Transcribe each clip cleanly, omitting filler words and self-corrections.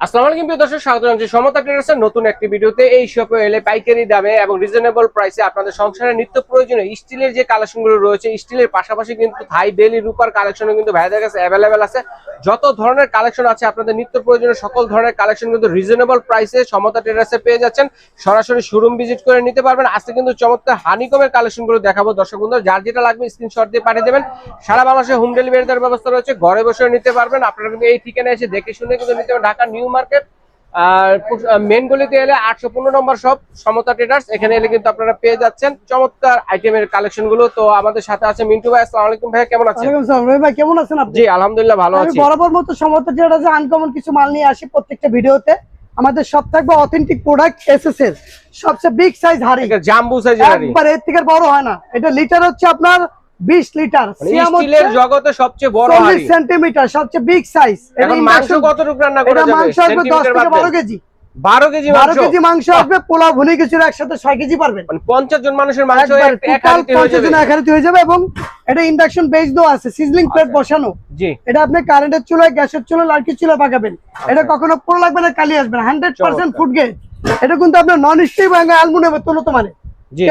আসসালামু আলাইকুম প্রিয় দর্শক, স্বাগত জানাচ্ছি সমতা ট্রেডার্সের নতুন একটি ভিডিওতে। এই শপে এলে পাইকারি দামে এবং রিজনেবল প্রাইসে আপনাদের সংসারের নিত্য প্রয়োজনীয় স্টিলের যে কালেকশনগুলো রয়েছে, স্টিলের পাশাপাশি কিন্তু থাই বেলি রূপার কালেকশনও কিন্তু ভাইদের কাছে অ্যাভেলেবেল আছে। যত ধরনের কালেকশন আছে আপনাদের নিত্য প্রয়োজনীয় সকল ধরনের কালেকশন কিন্তু রিজনেবল প্রাইসে সমতা ট্রেডার্সে পেয়ে যাচ্ছেন। সরাসরি শোরুম ভিজিট করে নিতে পারবেন। আজকে কিন্তু চমৎকার হানিকমের কালেকশনগুলো দেখাবো দর্শক বন্ধুরা। যার যেটা লাগবে স্ক্রিনশট দিয়ে পাঠিয়ে দেবেন। সারা বাংলাদেশে হোম ডেলিভারি দেওয়ার ব্যবস্থা রয়েছে, ঘরে বসে নিতে পারবেন। আপনারা কিন্তু এই ঠিকানায় এসে দেখে শুনে কিন্তু নিতে পারবেন। ঢাকা নিউ মার্কেট আর মেন গলিতে এলে 815 নম্বর শপ সমতা ট্রেডার্স, এখানে এলে কিন্তু আপনারা পেয়ে যাচ্ছেন চমৎকার আইটেমের কালেকশন গুলো। তো আমাদের সাথে আছে মিন্টু ভাই। আসসালামু আলাইকুম ভাই, কেমন আছেন? ওয়ালাইকুম আসসালাম রবি ভাই, কেমন আছেন আপনি? জি আলহামদুলিল্লাহ ভালো আছি। বরাবর মতো সমতা ট্রেডার্সে আনকমন কিছু মাল নিয়ে আসি প্রত্যেকটা ভিডিওতে। আমাদের সব থাকবে অথেন্টিক প্রোডাক্ট, এসএস এর সবচেয়ে বিগ সাইজ হাড়ি, এটা জাম্বু সাইজের হাড়ি, একবার এর থেকে বড় হয় না। এটা লিটার হচ্ছে আপনার 20 লিটার, স্টিলের জগতে সবচেয়ে বড় হাড়ি, 40 সেন্টিমিটার, সবচেয়ে বিগ সাইজ। এখন মাংস কতটুকু রান্না করা এটা যাবে? মাংস আসবে 10 থেকে 12 কেজি। 12 কেজি 12 কেজি মাংস আসবে। পোলাও ভুনি কিছুর একসাথে 6 কেজি পারবেন। মানে 50 জন মানুষের মাংস এক হাঁড়িতে হয়ে যাবে। এক হাঁড়িতে হয়ে যাবে। এবং এটা ইন্ডাকশন বেস দেওয়া আছে, সিজলিং প্লেট বসানো। জি, এটা আপনি কারেন্টের চুলায়, গ্যাসের চুলায়, লাড়কির চুলায় পাকাবেন। এটা কখনো পুরো লাগবে না, কালি আসবে না। 100% ফুড গ্রেড। এটা কিন্তু আপনার নন স্টিক এবং অ্যালুমিনিয়ামের উন্নত মানের।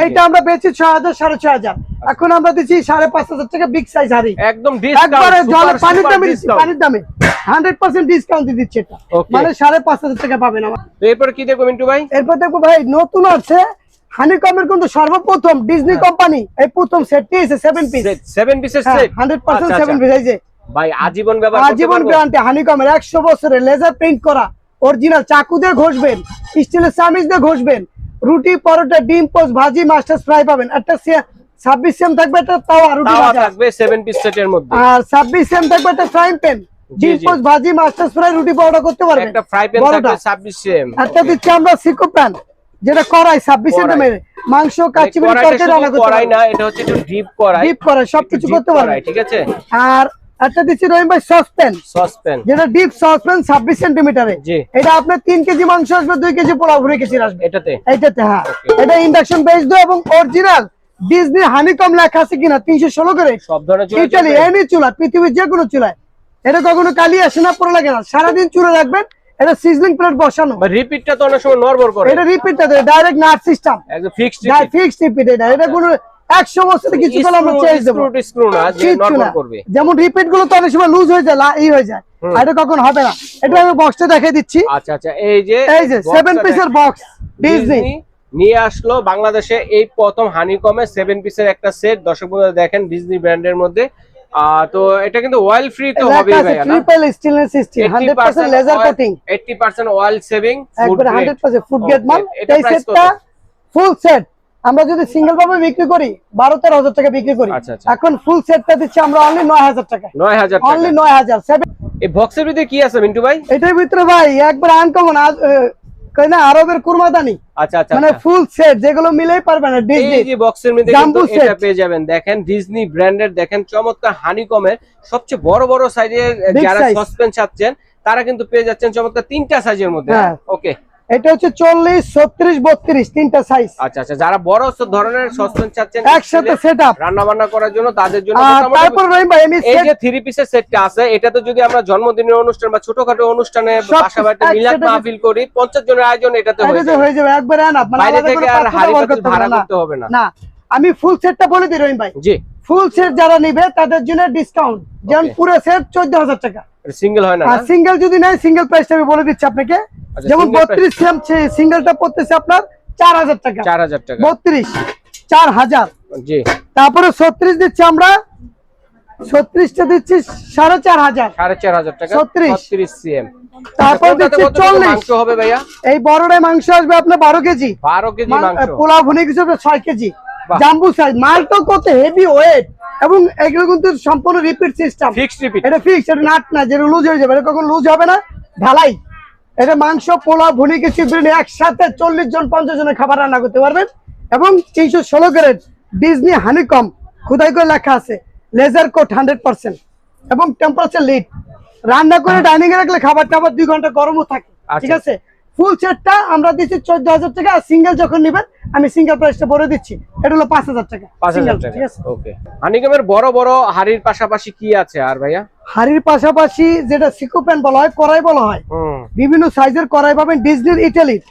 এইটা আমরা বেচি 6000 6500। এখন আমরা দিচ্ছি 5500 টাকা বিগ সাইজ হাড়ি, একদম একবারে জলে পানির দামে দিচ্ছি, পানির দামে 100% ডিসকাউন্ট দিচ্ছি। এটা মানে 5500 টাকা পাবেন আমার। তো এরপর কি দেখবো মিন্টু ভাই? এরপর দেখবো ভাই নতুন আছে হানিকমের, কিন্তু সর্বপ্রথম ডিজনি কোম্পানি এই প্রথম সেটটি এসে 7 পিস, 7 পিসের সেট 100% 7 পিস। এই যে ভাই আজীবন ব্যবহার করতে আজীবন পারবো? গ্যারান্টি হানিকমের, 100 বছরের লেজার প্রিন্ট করা অরিজিনাল। চাকু দিয়ে ঘষবেন, স্টিলের চামিচ দিয়ে ঘষবেন। রুটি, পরোটা, ডিম পোস্ট, ভাজি, মাস্টার ফ্রাই পাবেন। একটা 26 সেম থাকবে, এটা তাওয়া রুটি ভাজা থাকবে 7 পিস সেটের মধ্যে। আর 26 সেম থাকবে একটা ফ্রাইং প্যান, ডিম পোস্ট, ভাজি, মাস্টার ফ্রাই, রুটি, পরোটা করতে পারবেন। একটা ফ্রাই প্যান থাকবে 26 সেম। একটা দিচ্ছি আমরা সিকো প্যান, যেটা কড়াই 26 সেন্টিমিটার, মাংস কাচ্চিমির তরকারি রান্না করতে কড়াই পারবেন। না, এটা হচ্ছে একটু ডিপ কড়াই, ডিপ কড়াই সবকিছু করতে পারবেন, ঠিক আছে। আর একটা দিচ্ছি রহিম ভাই সসপ্যান, সসপ্যান, যেটা ডিপ সসপ্যান 26 সেন্টিমিটারে। জি, এটা আপনার 3 কেজি মাংস আসবে, 2 কেজি পোলাও, 2 কেজি আসবে এটাতে। হ্যাঁ। এটা ইন্ডাকশন বেস দো এবং অরিজিনাল ডিজনি হানিকম লেখা আছে কিনা 316 করে সব ধরনের চুলা ইতালি এনি চুলা, পৃথিবীর যে কোনো চুলায়। এটা কখনো কালি আসে না, পুরো লাগে না, সারাদিন চুলা রাখবেন। এটা সিজলিং প্লেট বসানো। রিপিটটা তো অনেক সময় নড়বড় করে। এটা রিপিটটা ডাইরেক্ট নাট সিস্টেম, একদম ফিক্সড ফিক্সড রিপিট। এটা কোনো 100 বছরে কিছু করলে আমরা চেঞ্জ দেব, স্ক্রু না যে নড়বড় করবে। যেমন রিপিট গুলো তো অনেক সময় লুজ হয়ে যায়, হয়ে যায়, আর এটা কখন হবে না। এটা আমি বক্সটা দেখিয়ে দিচ্ছি। আচ্ছা আচ্ছা, এই যে 7 পিসের বক্স ডিজনি নিয়ে আসলো বাংলাদেশে এই প্রথম হানিকমে 7 পিসের একটা সেট। দর্শক বন্ধুরা দেখেন ডিজনি ব্র্যান্ডের মধ্যে। তো এটা কিন্তু অয়েল ফ্রি তো হবে ভাই, না? Triple stainless steel, 100% laser coating, 80% oil saving, একবারে 100% ফুড গ্রেড মাল। এই সেটটা ফুল সেট আমরা যদি সিঙ্গেল ভাবে বিক্রি করি 12-13 টাকা বিক্রি করি। এখন ফুল সেটটা দিচ্ছি আমরা অনলি 9000 টাকা। 9000 টাকা, অনলি 9000। এই বক্সের ভিতরে কি আছে মিন্টু ভাই? এটার ভিতরে ভাই একবার আনকমন কই না, আরবের কুরমাদানি। আচ্ছা আচ্ছা, মানে ফুল সেট যেগুলো মিলেই পারবে না। ডিজনি এই যে বক্সের মধ্যে কিন্তু এটা পেয়ে যাবেন। দেখেন ডিজনি ব্র্যান্ডের, দেখেন চমৎকার হানিকমের সবচেয়ে বড় বড় সাইজের। যারা সসপেন চাচ্ছেন তারা কিন্তু পেয়ে যাচ্ছেন চমৎকার 3টা সাইজের মধ্যে। ওকে, এটা হচ্ছে 40, 36, 32 তিনটা সাইজ। আচ্ছা আচ্ছা, যারা বড় ধরনের সসপেন চাচ্ছেন একসাথে সেটআপ রান্না বান্না করার জন্য, তাদের জন্য তারপর রহিম ভাই আমি এই যে 3 পিসের সেটটা আছে, এটাতে যদি আমরা জন্মদিনের অনুষ্ঠান বা ছোটখাটো অনুষ্ঠানে বাসা বাড়িতে মিলাদ মাহফিল করি, 50 জনের আয়োজন এটাতে হয়ে যাবে একবারে। না বাইরে থেকে আর হাড়ি পাতিল ভাড়া করতে হবে না। না, আমি ফুল সেটটা বলে দিই রহিম ভাই। জি, ফুল সেট যারা নিবে তাদের জন্য ডিসকাউন্ট, যেমন পুরো সেট 14000 টাকা। সিঙ্গেল হয় না, আর সিঙ্গেল যদি নেয় সিঙ্গেল প্রাইসটা আমি বলে দিচ্ছি আপনাকে। যেমন 32 সিএম সিঙ্গেলটা পড়তেছে আপনার 4000 টাকা। 4000 টাকা, 32 4000। জি, তারপরে 36 দিচ্ছি আমরা, 36টা দিচ্ছি 4500। 4500 টাকা 36 সিএম। তারপর দিচ্ছি 40 মাংস হবে ভাইয়া। এই বড়টাই মাংস আসবে আপনার 12 কেজি। 12 কেজি মাংস, পোলাও ভুনি কিছু 6 কেজি। জাম্বু সাইজ মালটা কত হেভি ওয়েট, এবং এগুলো কিন্তু সম্পূর্ণ রিপিট সিস্টেম, ফিক্সড রিপিট। এটা ফিক্স, এটা নাট না যে লুজ হয়ে যাবে, এটা কখন লুজ হবে না, ঢালাই। এটা মাংস, পোলাও, ভুনি কিছু একসাথে 40 জন 50 জনের খাবার রান্না করতে পারবেন। এবং 316 গ্রেড ডিজনি হানিকম খোদাই করে লেখা আছে, লেজার কোট 100% এবং টেম্পারেচার লিড। রান্না করে ডাইনিং এ রাখলে খাবার 2 ঘন্টা গরমও থাকে, ঠিক আছে। ফুল সেটটা আমরা দিচ্ছি 14,000 টাকা, আর সিঙ্গেল যখন নেবেন আমি সিঙ্গেল প্রাইসটা বলে দিচ্ছি, এটা হলো 5,000 টাকা 5,000 টাকা। ঠিক আছে। ওকে, হানিকমের বড় বড় হাড়ির পাশাপাশি কি আছে আর ভাইয়া? হাড়ির পাশাপাশি যেটা সিকোপেন বলা হয়, কড়াই বলা হয়, বিভিন্ন সাইজের কড়াই পাবেন ডিজনির, ইটালির।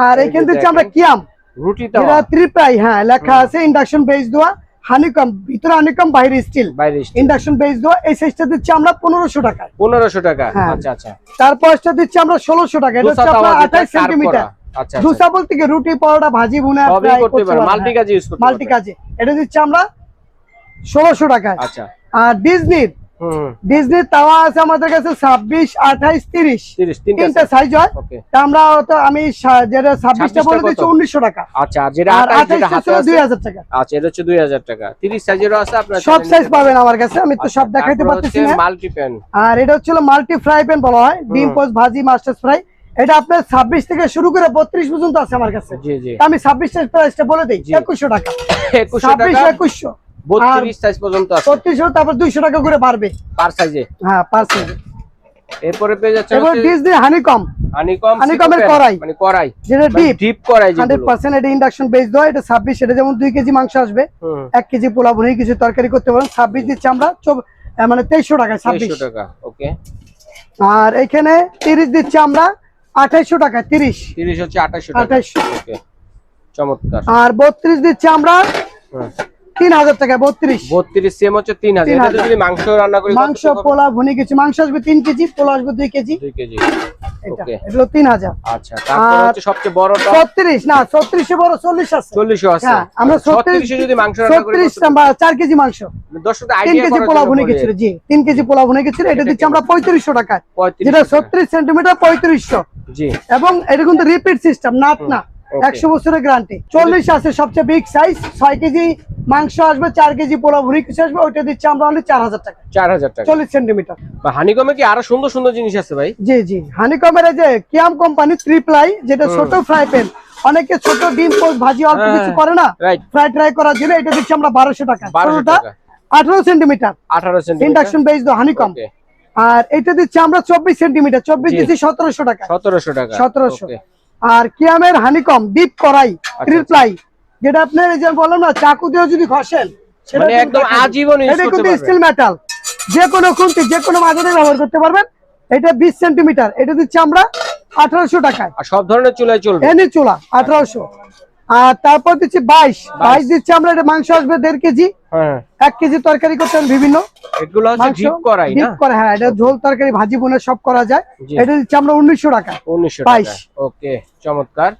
আর এখান থেকে আমরা কিয়াম রুটি যেটা তাওয়া, ত্রিপ্লাই, হ্যাঁ লেখা আছে ইন্ডাকশন বেস দেওয়া, হানিকম ভিতরে হানিকম বাইরে স্টিল, বাইরে ইন্ডাকশন বেস দেওয়া। এই সাইজটা দিচ্ছি আমরা 1500 টাকায়। 1500 টাকা। হ্যাঁ। আচ্ছা আচ্ছা। তারপরটা দিচ্ছি আমরা 1600 টাকা। এটা হচ্ছে আপনার 28 সেন্টিমিটার। আচ্ছা দুসা বলতে কি রুটি, পরোটা, ভাজি, ভুনা সবই ফ্রাই করতে পারে, মাল্টি কাজে ইউজ করতে মাল্টি কাজে। এটা দিচ্ছি আমরা 1600 টাকায়। আচ্ছা। আর ডিজনির তাওয়া আছে আমাদের কাছে 26, 28, 30 তিনটা সাইজ হয়। তা আমরা তো আমি যেটা 26টা বলে দিচ্ছি 1900 টাকা। আচ্ছা, আর যেটা 28 টা ছিল 2000 টাকা। আচ্ছা, এটা হচ্ছে 2000 টাকা। 30 সাইজেরও আছে আপনার, সব সাইজ পাবেন আমার কাছে, আমি তো সব দেখাইতে পারতেছি না। মাল্টি প্যান, আর এটা হচ্ছে মাল্টি ফ্রাই প্যান বলা হয়, ডিম পোস্ট, ভাজি, মাস্টার্স ফ্রাই। এটা আপনার 26 থেকে শুরু করে 32 পর্যন্ত আছে আমার কাছে। জি জি। আমি 26 এর প্রাইসটা বলে দেই 2100 টাকা। 2100 টাকা, 2100 32 সাইজ পর্যন্ত আছে। 3200, তারপর 200 টাকা করে বাড়বে পার সাইজে। হ্যাঁ, পার সাইজে। এরপরে পেয়ে যাচ্ছে এবার ডিজনি হানিকমের কড়াই, মানে কড়াই যেটা ডিপ কড়াই, 100% এটা ইন্ডাকশন বেস দেওয়া। এটা 26, এটা যেমন 2 কেজি মাংস আসবে, 1 কেজি পোলাও ভুনি কিছু তরকারি করতে পারেন। 26 দিচ্ছি আমরা মানে 2300 টাকা। 2300 টাকা। ওকে। আর এখানে 30 দিচ্ছি আমরা 2800 টাকা। 30 হচ্ছে 2800 টাকা। 2800। ওকে, চমৎকার। আর 32 দিচ্ছি আমরা 3000 টাকা। 32 সেম হচ্ছে 3000। এটা যদি মাংস রান্না করি, মাংস, পোলাও ভুনি কিছু মাংস আসবে 3 কেজি, পোলাও আসবে 2 কেজি। 2 কেজি। এটা ওকে, এটা হলো 3000। আচ্ছা, তারপর হচ্ছে সবচেয়ে বড়টা 36 না, 36 এ বড় 40 আছে। 40 আছে। হ্যাঁ, আমরা 36 যদি মাংস রান্না করি, 36 নাম্বার 4 কেজি মাংস, দর্শকদের 3 আইডিয়া কেজি করার পোলাও জন্য ভুনি বলি। গেছিল। জি, 3 কেজি পোলাও ভুনি গেছিল। এটা দিচ্ছি আমরা 3500 টাকায়। 3500 যেটা 36 সেন্টিমিটার 3500। জি। এবং এটা কিন্তু রিপিট সিস্টেম, নাট না, 100 বছরের গ্যারান্টি। 40 আছে সবচেয়ে বিগ সাইজ, 6 কেজি মাংস আসবে, 4 কেজি পোলাও ভুনি কিছু আসবে। ওইটা দিচ্ছি আমরা অনলি 4000 টাকা। 4000 টাকা। 40 সেন্টিমিটার। বা হানিকমে কি আরো সুন্দর সুন্দর জিনিস আছে ভাই? জি জি, হানিকমের এই যে কিয়াম কোম্পানি ত্রিপ্লাই, যেটা ছোট ফ্রাই প্যান, অনেকে ছোট ডিম পোস্ট, ভাজি অল্প কিছু করে না, রাইট, ফ্রাই ট্রাই করার জন্য এটা দিচ্ছি আমরা 1200 টাকা। 1200 টাকা। 18 সেন্টিমিটার, 18 সেন্টিমিটার ইন্ডাকশন বেস দো হানিকম। ওকে। আর এটা দিচ্ছি আমরা 24 সেন্টিমিটার। 24 দিচ্ছি 1700 টাকা। 1700 টাকা। 1700। ওকে। আর কিয়ামের হানিকম ডিপ কড়াই ত্রিপ্লাই, যেটা আপনি এই যে বললাম না, চাকু দিয়ে যদি ঘষেন সেটা মানে একদম আজীবন ইউজ এটা করতে কিন্তু পারবেন। স্টিল মেটাল, যে কোনো খুন্তি, যে কোনো মাঝারি ব্যবহার করতে পারবেন। এটা 20 সেন্টিমিটার। এটা দিচ্ছি আমরা 1800 টাকায়। আর সব ধরনের চুলায় চলবে। এনি চুলা 1800। আর তারপর দিচ্ছি 22 দিচ্ছি আমরা। এটা মাংস আসবে 1.5 কেজি, হ্যাঁ, 1 কেজি তরকারি করতেন বিভিন্ন এগুলো হচ্ছে মাংস ডিপ করাই না? ডিপ করে, হ্যাঁ। এটা ঝোল তরকারি, ভাজি বোনা সব করা যায়। জি। এটা দিচ্ছি আমরা 1900 টাকা। 1900 22 টাকা। ওকে, চমৎকার।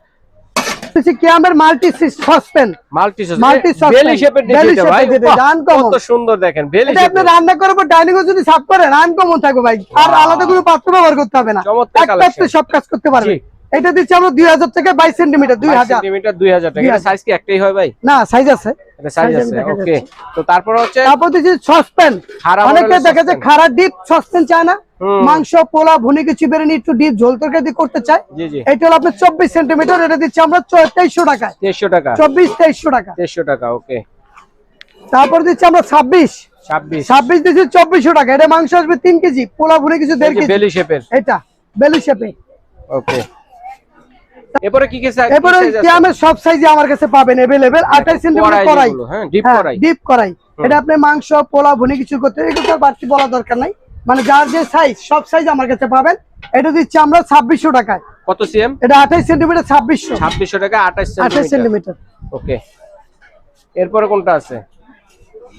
দিচ্ছি কিয়ামের multi saucepan, multi sauce, multi saucepan, belly শেপের বেলি ডিজাইনটা ভাই, শেপের, বাহ, আনকমন। কত সুন্দর দেখেন, বেলি এটা আপনি শেপের। রান্না করার পর ডাইনিং এ যদি সার্ভ করেন আনকমন থাকবে ভাই। আর আলাদা কোনো পাত্র ব্যবহার করতে হবে না, চমৎকার একটা collection। সব কাজ করতে পারবে। জি। এটা দিচ্ছি আমরা 2000 টাকা। 22 সেন্টিমিটার 2000 সেন্টিমিটার 2000 টাকা। এটা সাইজ কি একটাই হয় ভাই? না, সাইজ আছে। এটা সাইজ আছে। ওকে, তো তারপর হচ্ছে তারপর দিচ্ছি সসপ্যান। খাড়া অনেকে মডেলের দেখা যায় সসপ্যান। খাড়া ডিপ সসপ্যান চায় না, মাংস, পোলা ভুনি কিছু বেরেনি একটু ডিপ ঝোল তরকারি দিয়ে করতে চায়। জি জি। এটা হলো আপনার 24 সেন্টিমিটার। এটা দিচ্ছি আমরা 2300 টাকায়। 2300 টাকা। 2300 টাকা। 2300 টাকা। ওকে। তারপর দিচ্ছি আমরা 26 দিচ্ছি 2400 টাকা। এটা মাংস আসবে 3 কেজি, পোলা ভুনি কিছু 1.5 কেজি। বেলি শেপের। এটা বেলি শেপে। ওকে। এরপরে কি কি সাইজ? এরপরে কিয়ামের সব সাইজে আমার কাছে পাবেন अवेलेबल। 28 সেন্টিমিটার কড়াই, হ্যাঁ, ডিপ কড়াই। ডিপ কড়াই। এটা আপনি মাংস, পোলা ভুনি কিছু করতে, এগুলো বাড়তি বলা দরকার নাই, মানে যার যে সাইজ সব সাইজ আমার কাছে পাবেন। এটা দিচ্ছি আমরা 2600 টাকায়। কত সিএম? এটা 28 সেন্টিমিটার 2600। 2600 টাকা, 28 সেন্টিমিটার। ওকে। এরপরে কোনটা আছে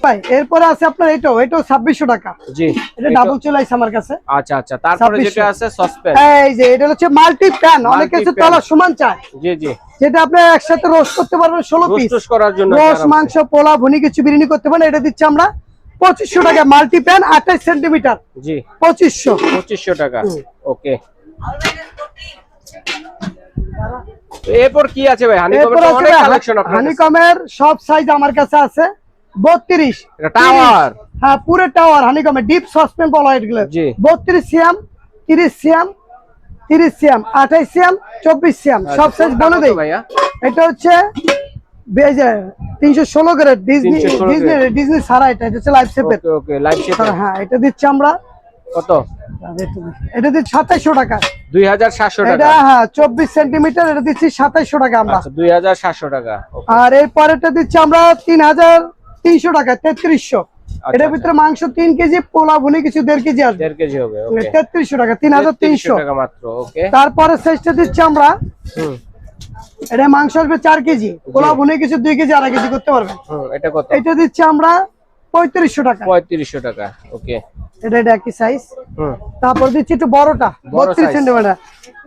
ভাই? এরপরে আছে আপনার এটাও 2600 টাকা। জি, এটা ডাবল চলে আসে আমার কাছে। আচ্ছা আচ্ছা। তারপরে যেটা আছে সসপ্যান, এই যে এটা হচ্ছে মাল্টি প্যান, অনেকে হচ্ছে তলা সমান চায়, জি জি, যেটা আপনি একসাথে রোস্ট করতে পারবেন 16 পিস রোস্ট করার জন্য, রোস্ট, মাংস, পোলা ভুনি কিছু বিরিয়ানি করতে পারেন। এটা দিচ্ছি আমরা 2500 টাকা। মাল্টি প্যান 28 সেন্টিমিটার, জি, 2500 টাকা। ওকে। এরপর কি আছে ভাই? হানিকমের তো অনেক কালেকশন আপনার কাছে। হানিকমের সব সাইজ আমার কাছে আছে। 32 এটা টাওয়ার, হ্যাঁ পুরো টাওয়ার হানিকমের ডিপ সসপ্যান বলা হয় এগুলো। জি। 32 CM, 30 CM, 30 CM, 28 CM, 24 CM, সব সাইজ বলে দেই ভাইয়া। এটা হচ্ছে 316 গ্রেড ডিজনি, 316 ডিজনি সারা। এটা হচ্ছে লাইফ শেপের। ওকে ওকে, লাইভ শেপের। হ্যাঁ, এটা দিচ্ছি আমরা কত? এটা দিচ্ছি 2700 টাকা। 2700 এটা টাকা। হ্যাঁ 24 সেন্টিমিটার, এটা দিচ্ছি 2700 টাকা আমরা। আচ্ছা 2700 টাকা। আর এর পরেরটা দিচ্ছি আমরা 3300 টাকা, 3300। এটার ভিতরে মাংস 3 কেজি, পোলা ভুনি কিছু 1.5 কেজি আসবে। 1.5 কেজি হবে। ওকে 3300 টাকা, 3300 টাকা মাত্র। ওকে তারপরে সাইজটা দিচ্ছি আমরা, হুম এটা মাংস আসবে 4 কেজি, পোলা ভুনি কিছু 2 কেজি, 2.5 কেজি করতে পারবেন। এটা কত? এটা দিচ্ছি আমরা 3500 টাকা। 3500 টাকা। ওকে এটা একই সাইজ। হুম তারপর দিচ্ছি একটু বড়টা, 32 সেন্টিমিটার।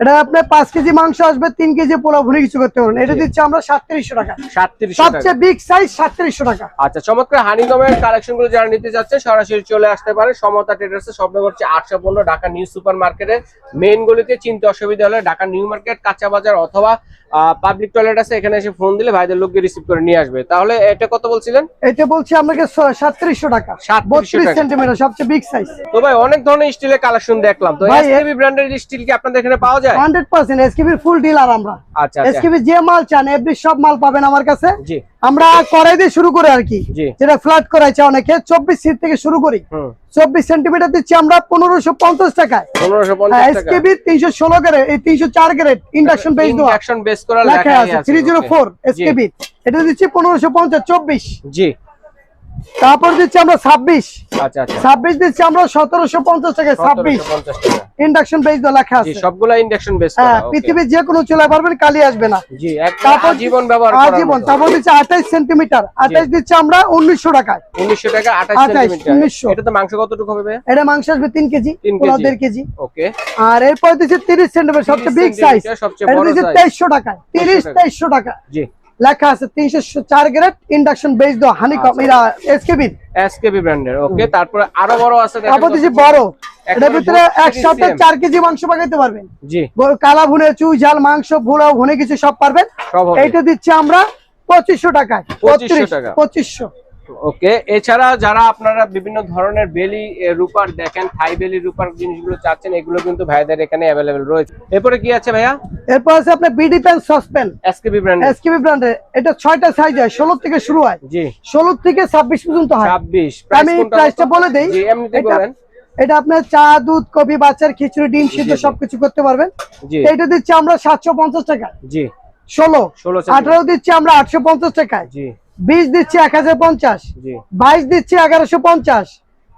এটা আপনার 5 কেজি মাংস আসবে, 3 কেজি পোলা ভুনি কিছু করতে পারবেন। এটা দিচ্ছি আমরা 3700 টাকা। 3700 টাকা। সবচেয়ে বিগ সাইজ 3700 টাকা। আচ্ছা চমৎকার হানিকমের কালেকশন গুলো যারা নিতে যাচ্ছে সরাসরি চলে আসতে পারে সমতা ট্রেডার্স এর। স্বপ্ন করছে 815 ঢাকা নিউ সুপার মার্কেটের মেইন গলিতে। চিনতে অসুবিধা হলে ঢাকা নিউ মার্কেট, কাঁচা বাজার অথবা পাবলিক টয়লেট আছে, এখানে এসে ফোন দিলে ভাইদের লোককে রিসিভ করে নিয়ে আসবে। তাহলে এটা কত বলছিলেন? এটা বলছি আপনাকে 3700 টাকা, 32 সেন্টিমিটার, সবচেয়ে বিগ সাইজ। তো ভাই অনেক ধরনের স্টিলের কালেকশন দেখলাম, তো এসকেবি ব্র্যান্ডের স্টিল কি আপনাদের এখানে পাওয়া যায়? 100% এসকেবির ফুল ডিলার আমরা। আচ্ছা এসকেবি যে মাল চান এভরি সব মাল পাবেন আমার কাছে। জি আমরা করাই দিয়ে শুরু করে আর কি, জি যেটা ফ্ল্যাট করাইছে অনেকে, 24 ফিট থেকে শুরু করি। 24 সেন্টিমিটার দিচ্ছি আমরা 1550 টাকায়। 1550 টাকা। এসকেবি 316 গ্রেড, এই 304 গ্রেড ইন্ডাকশন বেস দেওয়া, ইন্ডাকশন বেস করা লেখা আছে 304 এসকেবি। এটা দিচ্ছি 1550 24। জি তারপর দিচ্ছি আমরা 26। আচ্ছা আচ্ছা 26 দিচ্ছি আমরা 1750 টাকা। 26 1750 টাকা। ইন্ডাকশন বেস দেওয়া লেখা জি আছে। সবগুলা ইন্ডাকশন বেস করা। হ্যাঁ, ওকে পৃথিবীর যে কোনো চুলায় পারবেন, কালি আসবে না। জি একদম আজীবন ব্যবহার করার আজীবন। মতো। তারপর দিচ্ছি 28 সেন্টিমিটার, 28 দিচ্ছি আমরা 1900 টাকায়। 1900 টাকা 28 28, সেন্টিমিটার। 1900 এটা তো মাংস কতটুকু হবে? এটা মাংস আসবে 3 কেজি, 3 পোলাও কেজি। 1.5 কেজি। ওকে আর এরপর দিচ্ছি 30 সেন্টিমিটার, সবচেয়ে বিগ সাইজ, সবচেয়ে এটা বড় দিচ্ছি সাইজ। 2300 টাকায়। 2300 টাকা জি লেখা আছে, 304 গ্রেড ইন্ডাকশন বেস দেওয়া, হানিকম এরা এসকেবি। এসকেবি ব্র্যান্ডের। ওকে তারপর আরো বড় আছে দেখেন। তারপর দিচ্ছি বড়, এটার ভিতরে একদম একসাথে 4 কেজি মাংস পাকাইতে পারবেন। জি কালা ভুনে, চুই ঝাল মাংস, ভুলাও ভুনে কিছু সব পারবেন। সব হবে। এইটা দিচ্ছি আমরা 2500 টাকায়। 2500 টাকা। 2500। ওকে এছাড়া যারা আপনারা বিভিন্ন ধরনের বেলি রূপার দেখেন, থাই বেলি রূপার জিনিসগুলো চাচ্ছেন, এগুলো কিন্তু ভাইদের এখানে অ্যাভেলেবেল রয়েছে। এরপরে কি আছে ভাইয়া? এরপর আছে আপনার BD pan saucepan, SKB brand. SKB ব্র্যান্ডের। এটা 6টা সাইজ হয়, 16 থেকে শুরু হয়, জি 16 থেকে 26 পর্যন্ত হয়। 26 আমি প্রাইসটা বলে দেই। জি এমনিতে বলেন। এটা আপনার চা, দুধ, কফি, বাচ্চার খিচুড়ি, ডিম সিদ্ধ সবকিছু করতে পারবেন। জি এটা দিচ্ছি আমরা 750 টাকা। জি 16 16 18 দিচ্ছি আমরা 850 টাকায়। জি 20 দিচ্ছি 1050, জি 22 দিচ্ছি 1150,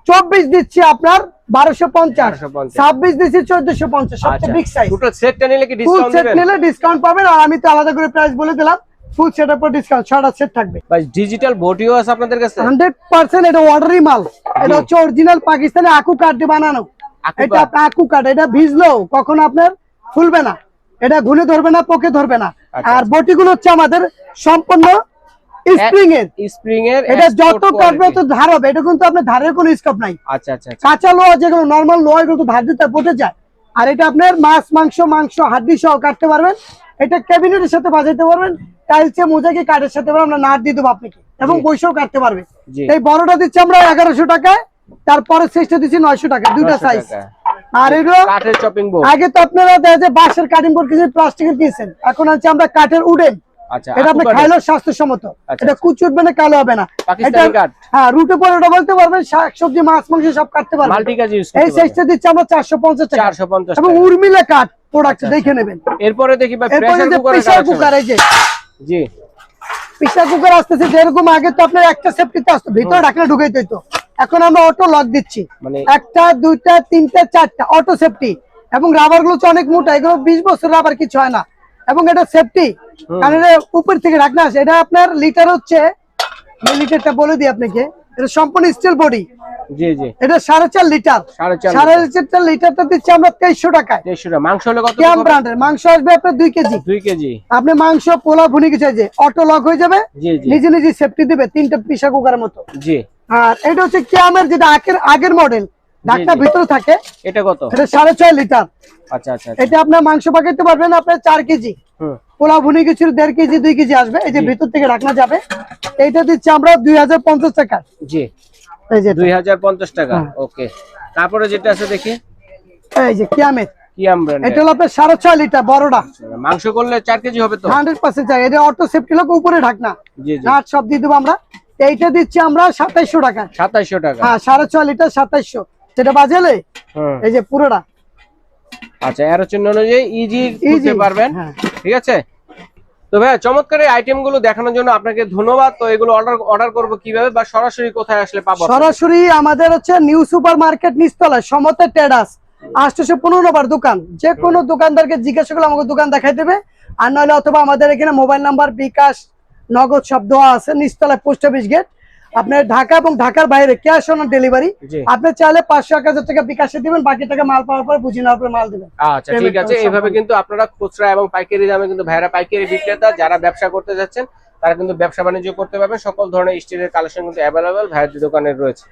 24 দিচ্ছি আপনার 1250, 26 দিচ্ছি 1450। সবচেয়ে বিগ সাইজ। টোটাল সেটটা নিলে কি ফুল ডিসকাউন্ট সেট দিবেন? নিলে ডিসকাউন্ট পাবেন। আর আমি তো আলাদা করে প্রাইস বলে দিলাম, ফুল সেটের পর ডিসকাউন্ট, 6টা সেট থাকবে। ভাই ডিজিটাল বডিও আছে আপনাদের কাছে? 100% এটা অর্ডারি মাল। এটা হচ্ছে অরিজিনাল পাকিস্তানি আকু কাঠ দিয়ে বানানো। এটা আপনার আকু কাঠ, এটা ভিজলেও কখনো আপনার ফুলবে না, এটা ঘুনে ধরবে না, পোকে ধরবে না। আর বটিগুলো হচ্ছে আমাদের সম্পূর্ণ স্প্রিং এর। স্প্রিং এর এটা যত কাটবে তত ধার হবে, এটা কিন্তু আপনার ধারের কোনো স্কোপ নাই। আচ্ছা আচ্ছা কাঁচা লোহা যেগুলো নরমাল লোহা, এগুলো তো ধার দিতে পড়ে যায়। আর এটা আপনার মাছ, মাংস হাড্ডি সহ কাটতে পারবেন। এটা ক্যাবিনেটের সাথে বাজাইতে পারবেন, টাইলসে মোজাইকে কাঠের সাথে পারবেন, আমরা নাট দিয়ে দেবো আপনাকে, এবং বৈশাও কাটতে পারবে। এই বড়টা দিচ্ছি আমরা 1100 টাকায়, তারপরে সাইজটা দিচ্ছি 900 টাকা, দুইটা সাইজ। আর এগুলো কাঠের চপিং বোর্ড। আগে তো আপনারা দেখা যায় বাঁশের কাটিং বোর্ড কিনছেন, প্লাস্টিকের কিনছেন, এখন আছে আমরা কাঠের উডেন। আচ্ছা এটা আপনি খাইলেও স্বাস্থ্যসম্মত, এটা কুচি উঠবে না, কালো হবে না। পাকিস্তানি কাঠ। হ্যাঁ, রুটে পরে ওটা বলতে পারবেন, শাকসবজি, মাছ, মাংস সব কাটতে পারবেন। মাল্টি কাজ ইউজ করতে এই সাইজটা দিচ্ছি আমরা 450 টাকা। 450 এবং উর্মিলা কাঠ প্রোডাক্ট দেখে নেবেন। এরপরে দেখি ভাই প্রেসার কুকার। এই যে জি প্রেসার কুকার আসতেছে, যেরকম আগে তো আপনার একটা সেফটিতে আসতো, ভিতরে ঢাকনা ঢুকাইতে হতো, এখন আমরা অটো লক দিচ্ছি, মানে একটা, দুইটা, তিনটা, চারটা অটো সেফটি। এবং রাবার গুলো অনেক মোটা, এগুলো 20 বছর রাবার কিছু হয় না। এবং এটা সেফটি, কারণ এটা উপর থেকে ঢাকনা আসে। এটা আপনার লিটার হচ্ছে, লিটারটা বলে দিই আপনাকে, এটা সম্পূর্ণ স্টিল বডি। জি জি এটা 4.5 লিটার। 4.5 লিটারটা দিচ্ছি আমরা 2300 টাকায়। 2300 টাকা। মাংস হলে কত? ক্যাম ব্র্যান্ডের মাংস আসবে আপনার 2 কেজি। 2 কেজি। আপনি মাংস, পোলা ভুনি কিছু আছে, অটো লক হয়ে যাবে, জি জি নিজে নিজে সেফটি দিবে, 3টা প্রেসার কুকারের মতো। জি আর এটা হচ্ছে ক্যামের, যেটা আগের মডেল, ঢাকনা ভিতরে থাকে। এটা কত? এটা 6.5 লিটার। আচ্ছা আচ্ছা। এটা আপনার মাংস পাকাইতে পারবেন আপনার 4 কেজি, পোলা ভুনি কিছু 1.5 কেজি, 2 কেজি আসবে। এই যে ভিতর থেকে ঢাকনা যাবে। এইটা দিচ্ছি আমরা 2050 টাকা। জি এই যে 2050 টাকা। ওকে তারপরে যেটা আছে দেখি, এই যে কিয়ামের, কিয়াম ব্র্যান্ড। এটা হলো আপনার 6.5 লিটার বড়টা। মাংস করলে 4 কেজি হবে তো? 100% চাই। এটা অটো সেফটি লক, উপরে ঢাকনা, জি জি নাট সব দিয়ে দেবো আমরা। এইটা দিচ্ছি আমরা 2700 টাকা। 2700 টাকা। হ্যাঁ, 6.5 লিটার 2700। সেটা বাজালে হুম। এই যে পুরোটা আচ্ছা, এর চিহ্ন অনুযায়ী ইজি খুলতে পারবেন। হ্যাঁ। ঠিক আছে। তো ভাইয়া চমৎকার এই আইটেম গুলো দেখানোর জন্য আপনাকে ধন্যবাদ। তো এগুলো অর্ডার করব কিভাবে বা সরাসরি কোথায় আসলে পাবো? সরাসরি আমাদের হচ্ছে নিউ সুপার মার্কেট নিচতলায় সমতা ট্রেডার্স 815 নম্বর দোকান। যে কোনো দোকানদারকে জিজ্ঞাসা করলে আমাকে দোকান দেখাই দেবে, আর নইলে অথবা আমাদের এখানে মোবাইল নাম্বার, বিকাশ, নগদ সব দেওয়া আছে নিচতলায় পোস্ট অফিস গেট। আপনার ঢাকা এবং ঢাকার বাইরে ক্যাশ অন ডেলিভারি। জি। আপনি চাইলে 500-1000 টাকা বিকাশে দিবেন, বাকি টাকা মাল পাওয়ার পর বুঝে নেওয়ার পর মাল দিবেন। আচ্ছা ঠিক আছে। এইভাবে কিন্তু আপনারা খুচরা এবং পাইকারি দামে কিন্তু ভাইরা পাইকারি বিক্রেতা যারা ব্যবসা করতে যাচ্ছেন তারা কিন্তু ব্যবসা বাণিজ্য করতে পারবেন। সকল ধরনের স্টিলের কালেকশন কিন্তু অ্যাভেলেবেল ভাইয়ের দোকানে রয়েছে।